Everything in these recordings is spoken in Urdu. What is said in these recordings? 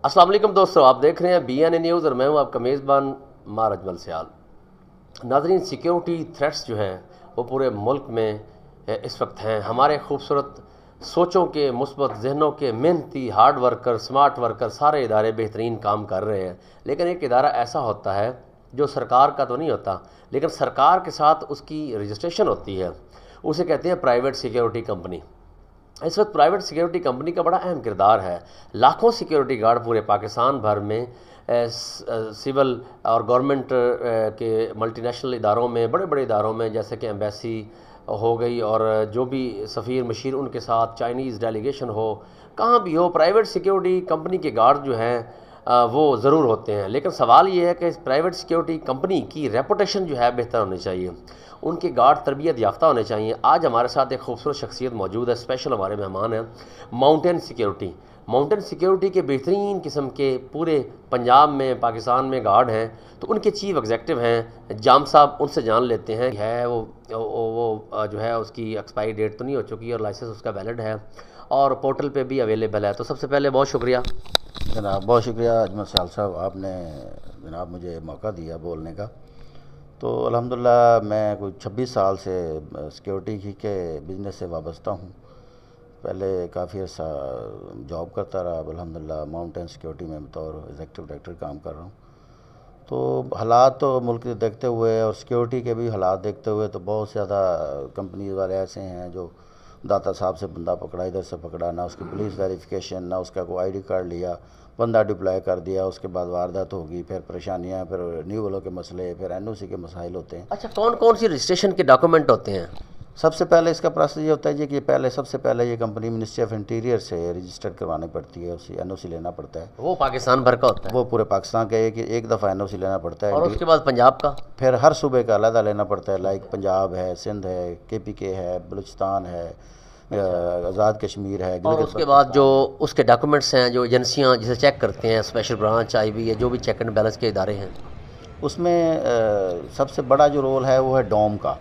السلام علیکم دوستو، آپ دیکھ رہے ہیں بی این اے نیوز اور میں ہوں آپ کا میزبان مار اجمل سیال۔ ناظرین، سیکیورٹی تھریٹس جو ہیں وہ پورے ملک میں اس وقت ہیں۔ ہمارے خوبصورت سوچوں کے، مثبت ذہنوں کے، محنتی ہارڈ ورکر، سمارٹ ورکر سارے ادارے بہترین کام کر رہے ہیں، لیکن ایک ادارہ ایسا ہوتا ہے جو سرکار کا تو نہیں ہوتا، لیکن سرکار کے ساتھ اس کی رجسٹریشن ہوتی ہے، اسے کہتے ہیں پرائیویٹ سیکیورٹی کمپنی۔ اس وقت پرائیویٹ سیکیورٹی کمپنی کا بڑا اہم کردار ہے۔ لاکھوں سیکیورٹی گارڈ پورے پاکستان بھر میں سول اور گورنمنٹ کے ملٹی نیشنل اداروں میں، بڑے بڑے اداروں میں جیسے کہ ایمبیسی ہو گئی اور جو بھی سفیر مشیر ان کے ساتھ، چائنیز ڈیلیگیشن ہو، کہاں بھی ہو، پرائیویٹ سیکیورٹی کمپنی کے گارڈ جو ہیں وہ ضرور ہوتے ہیں۔ لیکن سوال یہ ہے کہ پرائیویٹ سیکیورٹی کمپنی کی ریپوٹیشن جو ہے بہتر ہونی چاہیے، ان کے گارڈ تربیت یافتہ ہونے چاہیے۔ آج ہمارے ساتھ ایک خوبصورت شخصیت موجود ہے، اسپیشل ہمارے مہمان ہیں ماؤنٹین سیکیورٹی۔ ماؤنٹین سیکیورٹی کے بہترین قسم کے پورے پنجاب میں، پاکستان میں گارڈ ہیں، تو ان کے چیف ایگزیکٹو ہیں جام صاحب، ان سے جان لیتے ہیں ہے وہ جو ہے اس کی ایکسپائری ڈیٹ تو نہیں ہو چکی اور لائسنس اس کا ویلڈ ہے اور پورٹل پہ بھی اویلیبل ہے۔ تو سب سے پہلے بہت شکریہ جناب، بہت شکریہ اجمل سیال صاحب، آپ نے جناب مجھے موقع دیا بولنے کا۔ تو الحمدللہ میں کوئی 26 سال سے سیکیورٹی کے بزنس سے وابستہ ہوں۔ پہلے کافی عرصہ جاب کرتا رہا، اب الحمدللہ ماؤنٹین سیکیورٹی میں بطور ایگزیکٹو ڈائریکٹر کام کر رہا ہوں۔ تو حالات تو ملک دیکھتے ہوئے اور سیکیورٹی کے بھی حالات دیکھتے ہوئے تو بہت زیادہ کمپنیز والے ایسے ہیں جو داتا صاحب سے بندہ پکڑا، ادھر سے پکڑا، نہ اس کی پولیس ویریفیکیشن، نہ اس کا کوئی آئی ڈی کارڈ لیا، بندہ ڈپلائی کر دیا، اس کے بعد واردات ہوگی، پھر پریشانیاں، پھر نیولوں کے مسئلے، پھر این او سی کے مسائل ہوتے ہیں۔ اچھا، کون کون سی رجسٹریشن کے ڈاکومنٹ ہوتے ہیں؟ سب سے پہلے اس کا پروسیس یہ ہوتا ہے جی کہ سب سے پہلے یہ کمپنی منسٹری آف انٹیریئر سے رجسٹر کروانی پڑتی ہے، اسی این او سی لینا پڑتا ہے۔ وہ پاکستان بھر کا ہوتا ہے؟ وہ پورے پاکستان کا ایک دفعہ این او سی لینا پڑتا ہے۔ اور اس کے بعد پنجاب کا؟ پھر ہر صوبے کا علیحدہ لینا پڑتا ہے، لائک پنجاب ہے، سندھ ہے، کے پی کے ہے، بلوچستان ہے، آزاد کشمیر ہے۔ اور اس کے بعد جو اس کے ڈاکومنٹس ہیں، جو ایجنسیاں جسے چیک کرتے ہیں، اسپیشل برانچ، آئی بی ہے، جو بھی چیک اینڈ بیلنس کے ادارے ہیں، اس میں سب سے بڑا جو رول ہے وہ ہے ڈوم کا،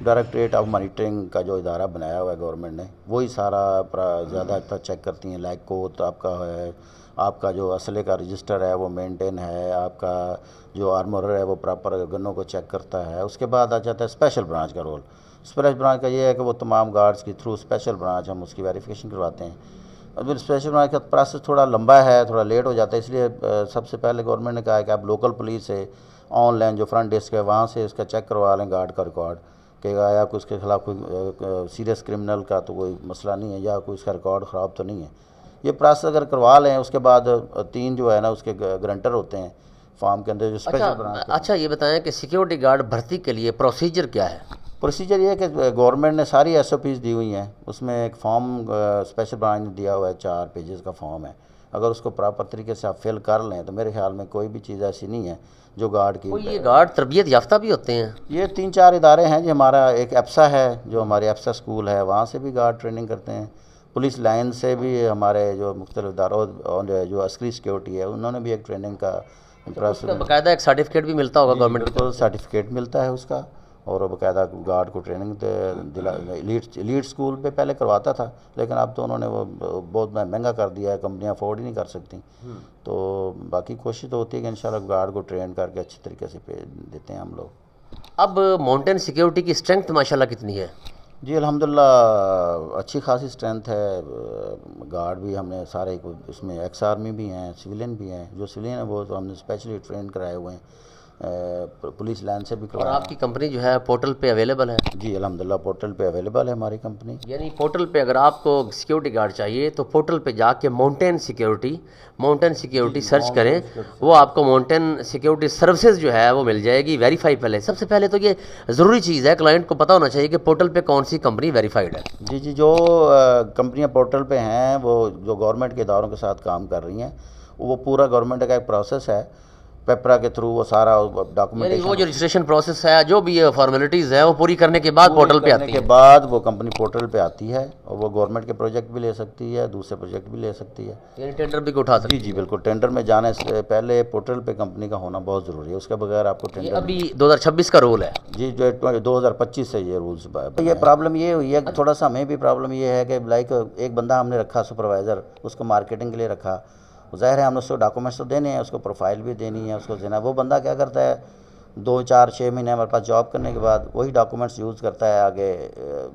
ڈائریکٹریٹ آف مانیٹرنگ کا جو ادارہ بنایا ہوا ہے گورنمنٹ نے، وہی سارا زیادہ تر چیک کرتی ہیں۔ لائک کوت آپ کا ہے، آپ کا جو اسلحے کا رجسٹر ہے وہ مینٹین ہے، آپ کا جو آرمورر ہے وہ پراپر گنوں کو چیک کرتا ہے۔ اس کے بعد آ جاتا ہے اسپیشل برانچ کا رول۔ اسپیشل برانچ کا یہ ہے کہ وہ تمام گارڈز کی تھرو اسپیشل برانچ ہم اس کی ویریفیکیشن کرواتے ہیں۔ اب اسپیشل برانچ کا پروسیس تھوڑا لمبا ہے، تھوڑا لیٹ ہو جاتا ہے، اس لیے سب سے پہلے گورنمنٹ نے کہا ہے کہ آپ لوکل پولیس سے آن لائن جو فرنٹ ڈیسک ہے وہاں سے اس کا چیک کروا لیں گارڈ کا ریکارڈ، کہ آیا کوئی اس کے خلاف کوئی سیریس کرمنل کا تو کوئی مسئلہ نہیں ہے، یا کوئی اس کا ریکارڈ خراب تو نہیں ہے۔ یہ پروسیس اگر کروا لیں، اس کے بعد 3 جو ہے نا اس کے گرنٹر ہوتے ہیں فارم کے اندر جو اسپیشل برانچ۔ اچھا، یہ بتائیں کہ سیکیورٹی گارڈ بھرتی کے لیے پروسیجر کیا ہے؟ پروسیجر یہ ہے کہ گورنمنٹ نے ساری ایس او پیز دی ہوئی ہیں، اس میں ایک فارم اسپیشل برانچ نے دیا ہوا ہے، 4 پیجز کا فارم ہے۔ اگر اس کو پراپر طریقے سے آپ فل کر لیں تو میرے خیال میں کوئی بھی چیز ایسی نہیں ہے جو گارڈ کی۔ یہ گارڈ تربیت یافتہ بھی ہوتے ہیں؟ یہ 3-4 ادارے ہیں جی، ہمارا ایک ایپسا ہے جو ہماری ایپسا اسکول ہے، وہاں سے بھی گارڈ ٹریننگ کرتے ہیں۔ پولیس لائن سے بھی ہمارے جو مختلف اداروں جو عسکری سیکیورٹی ہے انہوں نے بھی ایک ٹریننگ کا باقاعدہ ایک سرٹیفکیٹ بھی ملتا ہوگا گورنمنٹ کو، سرٹیفکیٹ ملتا ہے اس کا، اور باقاعدہ گارڈ کو ٹریننگ لیڈ اسکول پہ پہلے کرواتا تھا، لیکن اب تو انہوں نے وہ بہت مہنگا کر دیا ہے، کمپنیاں افورڈ ہی نہیں کر سکتی۔ تو باقی کوشش تو ہوتی ہے کہ انشاءاللہ گارڈ کو ٹرین کر کے اچھے طریقے سے دیتے ہیں ہم لوگ۔ اب ماؤنٹین سیکیورٹی کی اسٹرینتھ ماشاءاللہ کتنی ہے؟ جی الحمدللہ اچھی خاصی اسٹرینتھ ہے۔ گارڈ بھی ہم نے سارے، اس میں ایکس آرمی بھی ہیں، سویلین بھی ہیں، جو سویلین ہیں وہ تو ہم نے اسپیشلی ٹرین کرائے ہوئے ہیں، پولیس لائن سے بھی اور آپ کی کمپنی جو ہے پورٹل پہ اویلیبل ہے؟ جی الحمدللہ پورٹل پہ اویلیبل ہے ہماری کمپنی۔ یعنی پورٹل پہ اگر آپ کو سیکیورٹی گارڈ چاہیے تو پورٹل پہ جا کے ماؤنٹین سیکیورٹی سرچ کریں، وہ آپ کو ماؤنٹین سیکیورٹی سروسز جو ہے وہ مل جائے گی۔ ویریفائی پہلے، سب سے پہلے تو یہ ضروری چیز ہے، کلائنٹ کو پتہ ہونا چاہیے کہ پورٹل پہ کون سی کمپنی ویریفائڈ ہے۔ جی جو کمپنیاں پورٹل پہ ہیں وہ جو گورنمنٹ کے اداروں کے ساتھ کام کر رہی ہیں، وہ پورا گورنمنٹ کا ایک پروسیس ہے، پیپرا کے تھرو وہ سارا ڈاکومنٹیشن، وہ جو رجسٹریشن پروسیس ہے، جو بھی فارمیلٹیز ہیں وہ پوری کرنے کے بعد پورٹل پہ آتی ہے، کے بعد وہ کمپنی پورٹل پہ آتی ہے، اور وہ گورنمنٹ کے پروجیکٹ بھی لے سکتی ہے، دوسرے پروجیکٹ بھی لے سکتی ہے، یعنی ٹینڈر بھی اٹھا سکتی ہے۔ جی بالکل، ٹینڈر میں جانے سے پہلے پورٹل پہ کمپنی کا ہونا بہت ضروری ہے، اس کے بغیر آپ کو ٹینڈر ابھی 2026 کا رول ہے جی، جو 2025 سے یہ رولز۔ یہ پرابلم یہ ہوئی ہے کہ تھوڑا سا ہمیں بھی پرابلم یہ ہے کہ لائک ایک بندہ ہم نے رکھا سپروائزر، اس کو مارکیٹنگ کے لیے رکھا، ظاہر ہے ہم نے اس کو ڈاکومنٹس تو دینے ہیں، اس کو پروفائل بھی دینی ہے، اس کو دینا ہے۔ وہ بندہ کیا کرتا ہے 2 4 6 مہینے ہمارے پاس جاب کرنے کے بعد وہی ڈاکومنٹس یوز کرتا ہے، آگے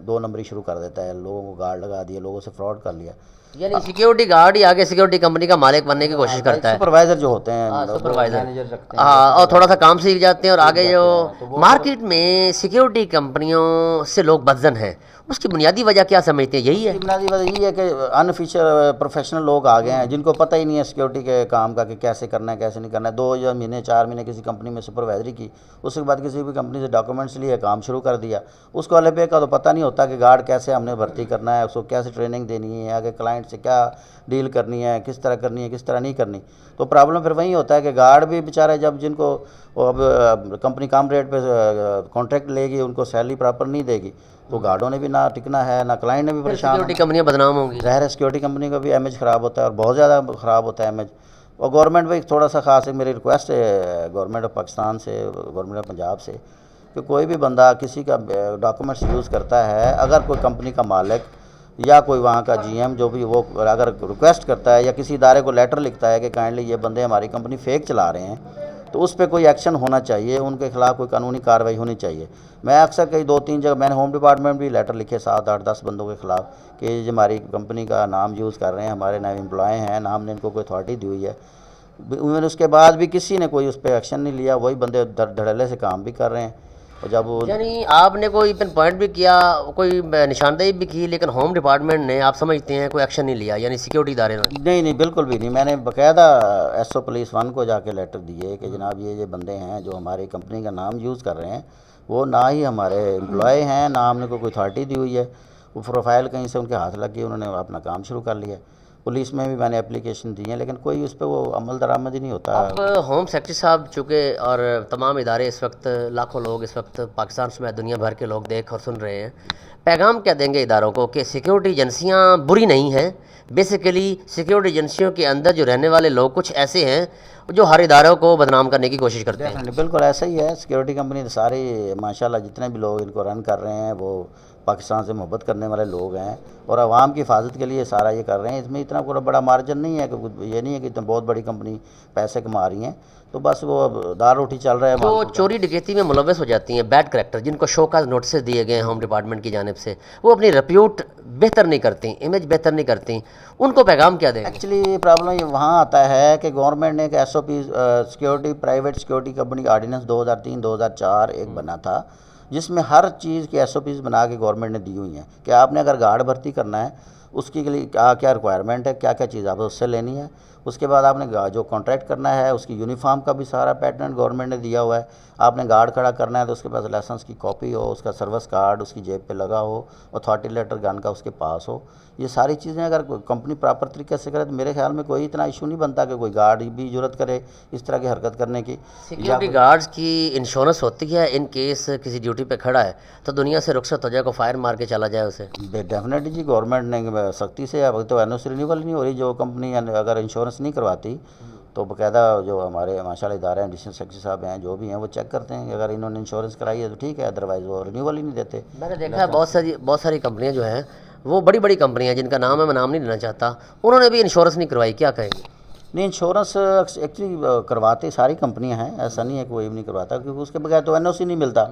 2 نمبری شروع کر دیتا ہے، لوگوں کو گارڈ لگا دیا، لوگوں سے فراڈ کر لیا۔ یعنی سیکیورٹی گارڈ ہی آگے سیکیورٹی کمپنی کا مالک بننے کی کوشش کرتا ہے، سپروائزر جو ہوتے ہیں، سپروائزر، مینیجر رکھتے ہیں، ہاں، اور تھوڑا سا کام سیکھ جاتے ہیں، اور آگے جو مارکیٹ میں سیکیورٹی کمپنیوں سے لوگ بدزن ہیں، اس کی بنیادی وجہ کیا سمجھتے ہیں؟ یہی ہے بنیادی وجہ یہی ہے کہ ان فیچر پروفیشنل لوگ آ گئے ہیں جن کو پتہ ہی نہیں ہے سیکورٹی کے کام کا کہ کیسے کرنا ہے کیسے نہیں کرنا ہے۔ 2 یا مہینے 4 مہینے کسی کمپنی میں سپروائزری کی، اس کے بعد کسی بھی کمپنی سے ڈاکومنٹس لیے کام شروع کر دیا، اس کو LPA کا تو پتہ نہیں ہوتا کہ گارڈ کیسے ہم نے بھرتی کرنا ہے، اس کو کیسے ٹریننگ دینی ہے، آگے کلائنٹ سے کیا ڈیل کرنی ہے، کس طرح کرنی ہے کس طرح نہیں کرنی۔ تو پرابلم پھر وہیں ہوتا ہے کہ گارڈ بھی بیچارے جب جن کو اب کمپنی کم ریٹ پہ کانٹریکٹ لے گی، ان کو سیلری پراپر نہیں دے گی، تو گارڈوں نے بھی نہ ٹکنا ہے، نہ کلائنٹ نے بھی پریشان، سیکیورٹی کمپنیاں بدنام ہوں گی، ظاہر ہے سیکورٹی کمپنی کا بھی امیج خراب ہوتا ہے اور بہت زیادہ خراب ہوتا ہے امیج۔ اور گورنمنٹ بھی تھوڑا سا خاص ہے، میری ریکویسٹ ہے گورنمنٹ آف پاکستان سے، گورنمنٹ آف پنجاب سے، کہ کوئی بھی بندہ کسی کا ڈاکومنٹس یوز کرتا ہے، اگر کوئی کمپنی کا مالک یا کوئی وہاں کا GM جو بھی وہ اگر ریکویسٹ کرتا ہے یا کسی ادارے کو لیٹر لکھتا ہے کہ کائنڈلی یہ بندے ہماری کمپنی فیک چلا رہے ہیں، تو اس پہ کوئی ایکشن ہونا چاہیے، ان کے خلاف کوئی قانونی کارروائی ہونی چاہیے۔ میں اکثر کئی 2 3 جگہ میں نے ہوم ڈپارٹمنٹ بھی لیٹر لکھے 7 8 10 بندوں کے خلاف کہ یہ ہماری کمپنی کا نام یوز کر رہے ہیں، ہمارے نئے امپلائی ہیں، نام نے ان کو کوئی اتھارٹی دی ہوئی ہے، ایون اس کے بعد بھی کسی نے کوئی اس پہ ایکشن نہیں لیا، وہی بندے دھڑلے سے کام بھی کر رہے ہیں۔ اور جب وہ یعنی آپ نے کوئی پن پوائنٹ بھی کیا، کوئی نشاندہی بھی کی، لیکن ہوم ڈپارٹمنٹ نے آپ سمجھتے ہیں کوئی ایکشن نہیں لیا، یعنی سیکیورٹی ادارے نے؟ نہیں بالکل بھی نہیں، میں نے باقاعدہ SO پولیس 1 کو جا کے لیٹر دیے کہ جناب یہ بندے ہیں جو ہماری کمپنی کا نام یوز کر رہے ہیں، وہ نہ ہی ہمارے امپلائی ہیں، نہ ہم نے کوئی اتھارٹی دی ہوئی ہے، وہ پروفائل کہیں سے ان کے ہاتھ لگ گئی، انہوں نے اپنا کام شروع کر لیا۔ پولیس میں بھی میں نے اپلیکیشن دی ہیں، لیکن کوئی اس پہ وہ عمل درآمد ہی نہیں ہوتا۔ اب ہوم سیکرٹری صاحب چونکہ اور تمام ادارے اس وقت، لاکھوں لوگ اس وقت پاکستان سمیت دنیا بھر کے لوگ دیکھ اور سن رہے ہیں، پیغام کیا دیں گے اداروں کو کہ سیکیورٹی ایجنسیاں بری نہیں ہیں، بیسیکلی سیکیورٹی ایجنسیوں کے اندر جو رہنے والے لوگ کچھ ایسے ہیں جو ہر اداروں کو بدنام کرنے کی کوشش کرتے ہیں؟ بالکل ایسا ہی ہے، سیکورٹی کمپنی ساری ماشاءاللہ جتنے بھی لوگ ان کو رن کر رہے ہیں وہ پاکستان سے محبت کرنے والے لوگ ہیں اور عوام کی حفاظت کے لیے سارا یہ کر رہے ہیں۔ اس میں اتنا کوئی بڑا مارجن نہیں ہے کہ یہ نہیں ہے کہ اتنا بہت بڑی کمپنی پیسے کما رہی ہیں، تو بس وہ اب دال روٹی چل رہا ہے۔ جو چوری ڈکیتی میں ملوث ہو جاتی ہیں بیڈ کریکٹر، جن کو شوکاز نوٹسز دیے گئے ہیں ہوم ڈپارٹمنٹ کی جانب سے، وہ اپنی ریپیوٹ بہتر نہیں کرتی، امیج بہتر نہیں کرتی، ان کو پیغام کیا دیں گے؟ ایکچولی پرابلم یہ وہاں آتا ہے کہ گورنمنٹ نے ایک SOP security private security company ordinance 2003 2004 ایک بنا تھا، جس میں ہر چیز کی SOPs بنا کے گورنمنٹ نے دی ہوئی ہیں کہ آپ نے اگر گارڈ بھرتی کرنا ہے اس کے لیے کیا کیا ریکوائرمنٹ ہے، کیا کیا چیز آپ اس سے لینی ہے، اس کے بعد آپ نے جو کانٹریکٹ کرنا ہے اس کی یونیفارم کا بھی سارا پیٹرن گورنمنٹ نے دیا ہوا ہے۔ آپ نے گارڈ کھڑا کرنا ہے تو اس کے پاس لائسنس کی کاپی ہو، اس کا سروس کارڈ اس کی جیب پہ لگا ہو، اتھارٹی لیٹر گن کا اس کے پاس ہو۔ یہ ساری چیزیں اگر کمپنی پراپر طریقے سے کرے تو میرے خیال میں کوئی اتنا ایشو نہیں بنتا کہ کوئی گارڈ بھی جرت کرے اس طرح کی حرکت کرنے کی۔ سیکیورٹی گارڈز کی انشورنس ہوتی ہے ان کیس کسی ڈیوٹی پہ کھڑا ہے تو دنیا سے رخصت ہو جائے، کو فائر مار کے چلا جائے اسے؟ ڈیفینیٹلی جی، گورنمنٹ نے سختی سے، ابھی تو NOC رینیول نہیں ہو رہی، جو کمپنی اگر انشورنس نہیں کرواتی تو باقاعدہ جو ہمارے ماشاءاللہ ادارے ہیں، ایڈیشنل سیکرٹری صاحب ہیں جو بھی ہیں، وہ چیک کرتے ہیں کہ اگر انہوں نے انشورنس کرائی ہے تو ٹھیک ہے، ادروائز وہ رینیول ہی نہیں دیتے۔ میں نے دیکھا ہے بہت ساری کمپنیاں جو ہیں وہ بڑی بڑی کمپنیاں جن کا نام ہے میں نام نہیں لینا چاہتا، انہوں نے بھی انشورنس نہیں کروائی، کیا کہیں گے؟ نہیں، انشورنس ایکچولی کرواتے ساری کمپنیاں ہیں، ایسا نہیں ہے کہ کوئی بھی نہیں کرواتا، کیونکہ اس کے بغیر تو NOC نہیں ملتا،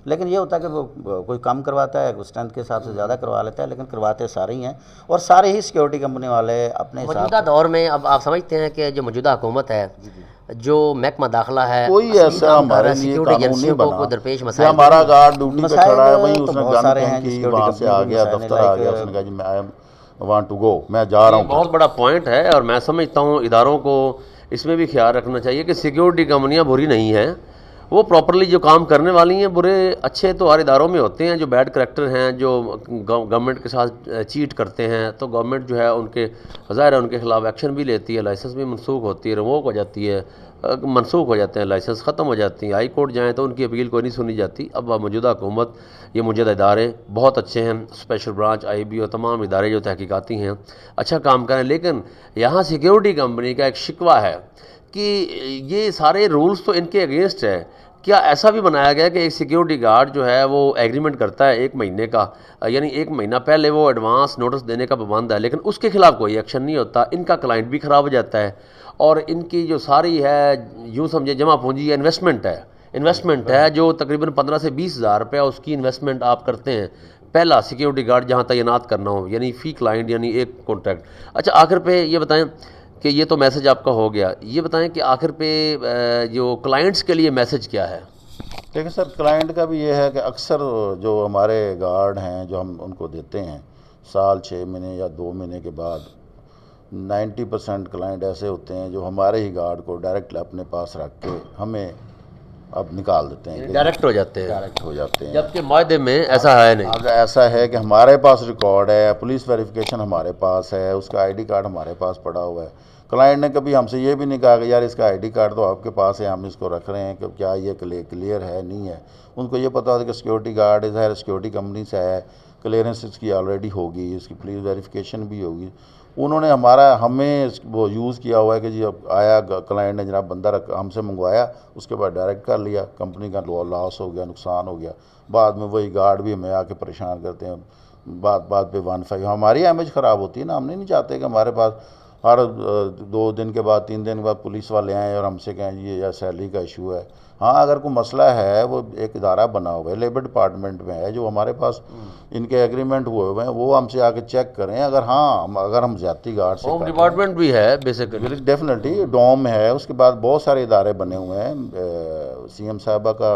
لیکن یہ ہوتا ہے کہ وہ کوئی کم کرواتا ہے، اسٹرینتھ کے حساب سے زیادہ کروا لیتا ہے، لیکن کرواتے سارے ہی ہیں اور سارے ہی سیکورٹی کمپنی والے اپنے حساب موجودہ دور میں اب آپ سمجھتے ہیں کہ جو موجودہ حکومت ہے، جو محکمہ داخلہ ہے، کوئی ایسا ہمارے لیے سیکورٹی قانون نہیں ایجنسیوں کو بنا کوئی درپیش کہ مسائل؟ ہمارا گارڈ ڈیوٹی پہ کھڑا ہے، وہیں اس نے بہت گن سارے ہیں پھینکی، سیکورٹی وہاں سے آ کمپنی گیا، مسائل دفتر آ گیا، اس نے کہا جی میں وانٹ ٹو گو، میں جا رہا ہوں۔ بہت بڑا پوائنٹ ہے، اور میں سمجھتا ہوں اداروں کو اس میں بھی خیال رکھنا چاہیے کہ سیکیورٹی کمپنیاں بری نہیں ہیں، وہ پراپرلی جو کام کرنے والی ہیں، برے اچھے تو ہر اداروں میں ہوتے ہیں، جو بیڈ کریکٹر ہیں، جو گورنمنٹ کے ساتھ چیٹ کرتے ہیں، تو گورنمنٹ جو ہے ان کے ظاہر ہے ان کے خلاف ایکشن بھی لیتی ہے، لائسنس بھی منسوخ ہوتی ہے، ریووک ہو جاتی ہے، منسوخ ہو جاتے ہیں، لائسنس ختم ہو جاتی ہیں، ہائی کورٹ جائیں تو ان کی اپیل کوئی نہیں سنی جاتی۔ اب موجودہ حکومت، یہ موجودہ ادارے بہت اچھے ہیں، اسپیشل برانچ IB اور تمام ادارے جو تحقیقاتی ہیں اچھا کام کریں، لیکن یہاں سیکیورٹی کمپنی کا ایک شکوہ ہے کہ یہ سارے رولز تو ان کے اگینسٹ ہے کیا ایسا بھی بنایا گیا کہ ایک سیکیورٹی گارڈ جو ہے وہ ایگریمنٹ کرتا ہے 1 مہینے کا، یعنی 1 مہینہ پہلے وہ ایڈوانس نوٹس دینے کا پابند ہے، لیکن اس کے خلاف کوئی ایکشن نہیں ہوتا، ان کا کلائنٹ بھی خراب ہو جاتا ہے، اور ان کی جو ساری ہے یوں سمجھے جمع پونجی انویسٹمنٹ ہے جو تقریباً 15 سے 20 ہزار روپیہ اس کی انویسٹمنٹ آپ کرتے ہیں پہلا سیکیورٹی گارڈ جہاں تعینات کرنا ہو، یعنی فی کلائنٹ یعنی ایک کانٹریکٹ۔ اچھا آخر پہ یہ بتائیں کہ یہ تو میسج آپ کا ہو گیا، یہ بتائیں کہ آخر پہ جو کلائنٹس کے لیے میسج کیا ہے؟ دیکھیں سر، کلائنٹ کا بھی یہ ہے کہ اکثر جو ہمارے گارڈ ہیں جو ہم ان کو دیتے ہیں سال 6 مہینے یا 2 مہینے کے بعد، 90% کلائنٹ ایسے ہوتے ہیں جو ہمارے ہی گارڈ کو ڈائریکٹ اپنے پاس رکھ کے ہمیں اب نکال دیتے ہیں، ڈائریکٹ ہو جاتے ہیں، ڈائریکٹ ہو جاتے ہیں، جبکہ معاہدے میں ایسا ہے نہیں۔ اگر ایسا ہے کہ ہمارے پاس ریکارڈ ہے، پولیس ویریفیکیشن ہمارے پاس ہے، اس کا ID کارڈ ہمارے پاس پڑا ہوا ہے، کلائنٹ نے کبھی ہم سے یہ بھی نہیں کہا کہ یار اس کا ID کارڈ تو آپ کے پاس ہے، ہم اس کو رکھ رہے ہیں کہ کیا یہ کلیئر ہے نہیں ہے۔ ان کو یہ پتا ہوتا ہے کہ سیکورٹی گارڈ ظاہر سیکورٹی کمپنی سے ہے، کلیئرنس اس کی آلریڈی ہوگی، اس کی پولیس ویریفیکیشن بھی ہوگی۔ انہوں نے ہمیں وہ یوز کیا ہوا ہے کہ جی اب آیا کلائنٹ نے جناب بندہ ہم سے منگوایا، اس کے بعد ڈائریکٹ کر لیا، کمپنی کا لاس ہو گیا، نقصان ہو گیا، بعد میں وہی گارڈ بھی ہمیں آ کے پریشان کرتے ہیں، بات پہ 1-5 ہماری امیج خراب ہوتی ہے نا، ہم نہیں چاہتے کہ ہمارے پاس ہر 2 دن کے بعد 3 دن کے بعد پولیس والے آئیں اور ہم سے کہیں یہ یا سیلری کا ایشو ہے۔ ہاں اگر کوئی مسئلہ ہے، وہ ایک ادارہ بنا ہوا ہے لیبر ڈپارٹمنٹ میں ہے جو ہمارے پاس ان کے ایگریمنٹ ہوئے ہیں، وہ ہم سے آ کے چیک کریں، اگر ہم زیادتی گارڈ سے ہوم ڈپارٹمنٹ بھی ہے بیسیکلی، ڈیفینیٹلی ڈوم ہے، اس کے بعد بہت سارے ادارے بنے ہوئے ہیں، CM صاحبہ کا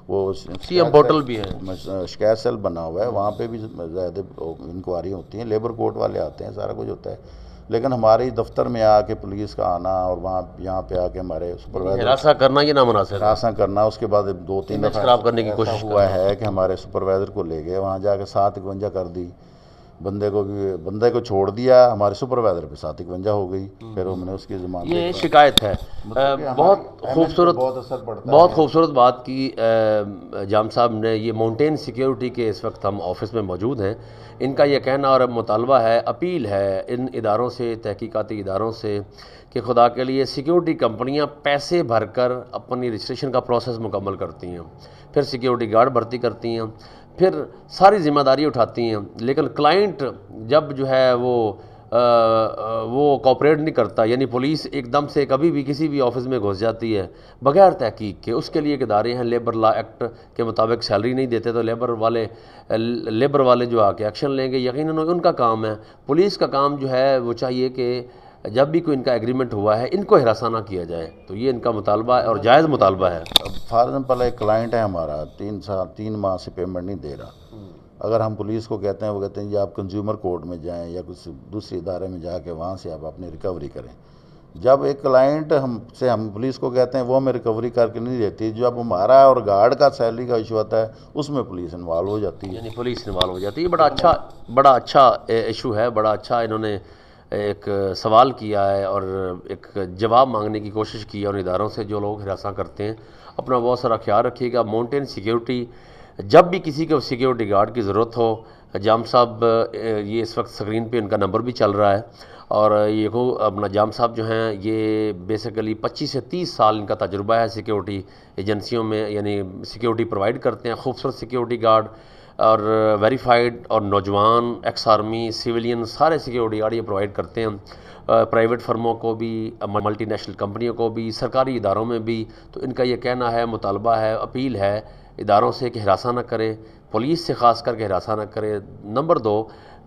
وہ CM پورٹل بھی ہے، شکایت سیل بنا ہوا ہے، وہاں پہ بھی زیادہ انکوائری ہوتی ہیں، لیبر کورٹ والے آتے ہیں، سارا کچھ ہوتا ہے، لیکن ہمارے دفتر میں آ کے پولیس کا آنا اور یہاں پہ آ کے ہمارے سپروائزر ہراساں کرنا یہ نامناسب ہے، ہراساں کرنا، اس کے بعد 2-3 دفعہ خراب کرنے کی کوشش ہوا ہے کہ ہمارے سپروائزر کو لے گئے وہاں جا کے 751 کر دی، بندے کو چھوڑ دیا، ہمارے سپروائزر پہ 751 ہو گئی، پھر ہم نے اس کی ضمانت یہ شکایت ہے۔ بہت خوبصورت بات کی جام صاحب نے، یہ ماؤنٹین سیکیورٹی کے اس وقت ہم آفس میں موجود ہیں، ان کا یہ کہنا اور مطالبہ ہے، اپیل ہے ان اداروں سے، تحقیقاتی اداروں سے کہ خدا کے لیے سیکیورٹی کمپنیاں پیسے بھر کر اپنی رجسٹریشن کا پروسیس مکمل کرتی ہیں، پھر سیکیورٹی گارڈ بھرتی کرتی ہیں، پھر ساری ذمہ داری اٹھاتی ہیں، لیکن کلائنٹ جب جو ہے وہ کوپریٹ نہیں کرتا، یعنی پولیس ایک دم سے کبھی بھی کسی بھی آفس میں گھس جاتی ہے بغیر تحقیق کے، اس کے لیے ایک ادارے ہیں، لیبر لا ایکٹ کے مطابق سیلری نہیں دیتے تو لیبر والے جو آ کے ایکشن لیں گے، یقیناً ان کا کام ہے۔ پولیس کا کام جو ہے وہ چاہیے کہ جب بھی کوئی ان کا ایگریمنٹ ہوا ہے ان کو ہراساں نہ کیا جائے، تو یہ ان کا مطالبہ ہے اور جائز مطالبہ ہے۔ فار ایگزامپل ایک کلائنٹ ہے ہمارا 3 ماہ سے پیمنٹ نہیں دے رہا، اگر ہم پولیس کو کہتے ہیں، وہ کہتے ہیں یہ آپ کنزیومر کورٹ میں جائیں یا کچھ دوسری ادارے میں جا کے وہاں سے آپ اپنی ریکوری کریں۔ جب ایک کلائنٹ ہم پولیس کو کہتے ہیں وہ ہمیں ریکوری کر کے نہیں دیتی، جب ہمارا اور گارڈ کا سیلری کا ایشو آتا ہے اس میں پولیس انوالو ہو جاتی ہے، یعنی پولیس انوالو ہو جاتی ہے۔ بڑا اچھا ایشو ہے، بڑا اچھا انہوں نے ایک سوال کیا ہے اور ایک جواب مانگنے کی کوشش کی ہے ان اداروں سے جو لوگ ہراساں کرتے ہیں۔ اپنا بہت سارا خیال رکھیے گا۔ ماؤنٹین سیکیورٹی، جب بھی کسی کو سیکیورٹی گارڈ کی ضرورت ہو، جام صاحب یہ اس وقت سکرین پہ ان کا نمبر بھی چل رہا ہے، اور یہ اپنا جام صاحب جو ہیں یہ بیسیکلی 25 سے 30 سال ان کا تجربہ ہے سیکیورٹی ایجنسیوں میں، یعنی سیکیورٹی پرووائڈ کرتے ہیں، خوبصورت سیکیورٹی گارڈ اور ویریفائڈ اور نوجوان، ایکس آرمی، سیولین، سارے سیکیورٹی گارڈ یہ پرووائڈ کرتے ہیں، پرائیویٹ فرموں کو بھی، ملٹی نیشنل کمپنیوں کو بھی، سرکاری اداروں میں بھی۔ تو ان کا یہ کہنا ہے، مطالبہ ہے، اپیل ہے اداروں سے کہ ہراساں نہ کرے، پولیس سے خاص کر کے ہراساں نہ کرے۔ نمبر 2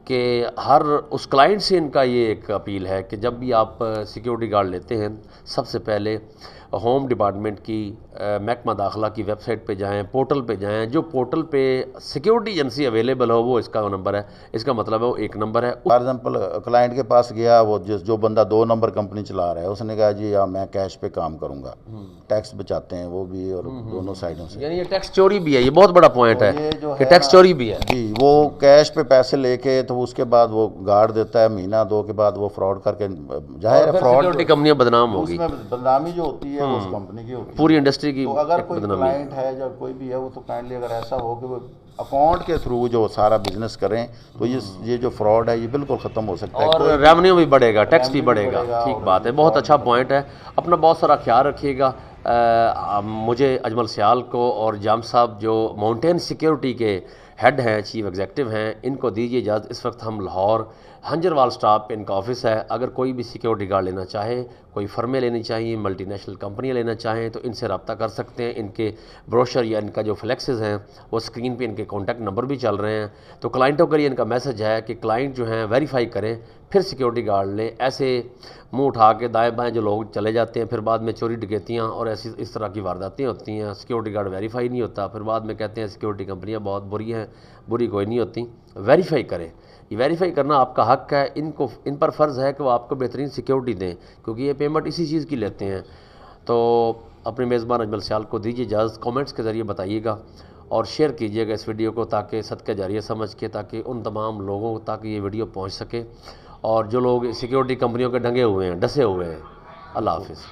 کہ ہر اس کلائنٹ سے ان کا یہ ایک اپیل ہے کہ جب بھی آپ سیکیورٹی گارڈ لیتے ہیں، سب سے پہلے ہوم ڈپارٹمنٹ کی محکمہ داخلہ کی ویب سائٹ پہ جائیں، پورٹل پہ جائیں، جو پورٹل پہ سیکیورٹی ایجنسی اویلیبل ہو وہ اس کا نمبر ہے، اس کا مطلب ہے وہ 1 نمبر ہے۔ فار ایگزامپل کلائنٹ کے پاس گیا، وہ جو بندہ 2 نمبر کمپنی چلا رہا ہے، اس نے کہا جی میں کیش پہ کام کروں گا، ٹیکس بچاتے ہیں وہ بھی، اور دونوں سائڈوں سے، یعنی یہ ٹیکس چوری بھی ہے، یہ بہت بڑا پوائنٹ ہے کہ ٹیکس چوری بھی ہے جی، وہ کیش پہ پیسے لے کے تو اس کے بعد وہ گارڈ دیتا ہے، مہینہ 2 کے بعد وہ فراڈ کر کے، ظاہر ہے فراڈ سیکیورٹی کمپنیاں بدنام اس ہوگی، میں بدنامی جو ہوتی ہے وہ اس کمپنی کی ہوتی ہے، پوری انڈسٹری کی تو اگر کوئی بدنامی۔ کلائنٹ ہے یا کوئی بھی ہے، وہ تو کائنڈلی اگر ایسا ہو کہ وہ اکاؤنٹ کے تھرو جو سارا بزنس کریں تو یہ جو فراڈ ہے یہ بالکل ختم ہو سکتا ہے، اور ریونیو بھی بڑھے گا، ٹیکس بھی بڑھے گا۔ ٹھیک بات ہے، بہت اچھا پوائنٹ ہے۔ اپنا بہت سارا خیال رکھیے گا۔ مجھے اجمل سیال کو اور جام صاحب جو ماؤنٹین سیکیورٹی کے ہیڈ ہیں، چیف ایگزیکٹو ہیں، ان کو دیجیے اجازت۔ اس وقت ہم لاہور ہنجروال سٹاپ پہ ان کا آفس ہے، اگر کوئی بھی سیکیورٹی گارڈ لینا چاہے، کوئی فرمیں لینی چاہیے، ملٹی نیشنل کمپنیاں لینا چاہیں تو ان سے رابطہ کر سکتے ہیں۔ ان کے بروشر یا ان کا جو فلیکسز ہیں وہ اسکرین پہ ان کے کانٹیکٹ نمبر بھی چل رہے ہیں۔ تو کلائنٹوں کے لیے ان کا میسج ہے کہ کلائنٹ جو ہیں ویریفائی کریں پھر سیکیورٹی گارڈ لیں۔ ایسے منہ اٹھا کے دائیں بائیں جو لوگ چلے جاتے ہیں، پھر بعد میں چوری ڈکیتیاں اور ایسی اس طرح کی وارداتیں ہوتی ہیں، سیکیورٹی گارڈ ویریفائی نہیں ہوتا، پھر بعد میں کہتے ہیں سیکیورٹی کمپنیاں بہت بری ہیں۔ بری کوئی نہیں ہوتی، ویریفائی کریں۔ یہ ویریفائی کرنا آپ کا حق ہے، ان پر فرض ہے کہ وہ آپ کو بہترین سیکیورٹی دیں، کیونکہ یہ پیمنٹ اسی چیز کی لیتے ہیں۔ تو اپنے میزبان اجمل سیال کو دیجیے اجازت، کامنٹس کے ذریعے بتائیے گا اور شیئر کیجیے گا اس ویڈیو کو، تاکہ صدقہ جاریہ سمجھ کے، تاکہ ان تمام لوگوں تاکہ یہ ویڈیو پہنچ سکے، اور جو لوگ سیکیورٹی کمپنیوں کے ڈنگے ہوئے ہیں، ڈسے ہوئے ہیں۔ اللہ حافظ۔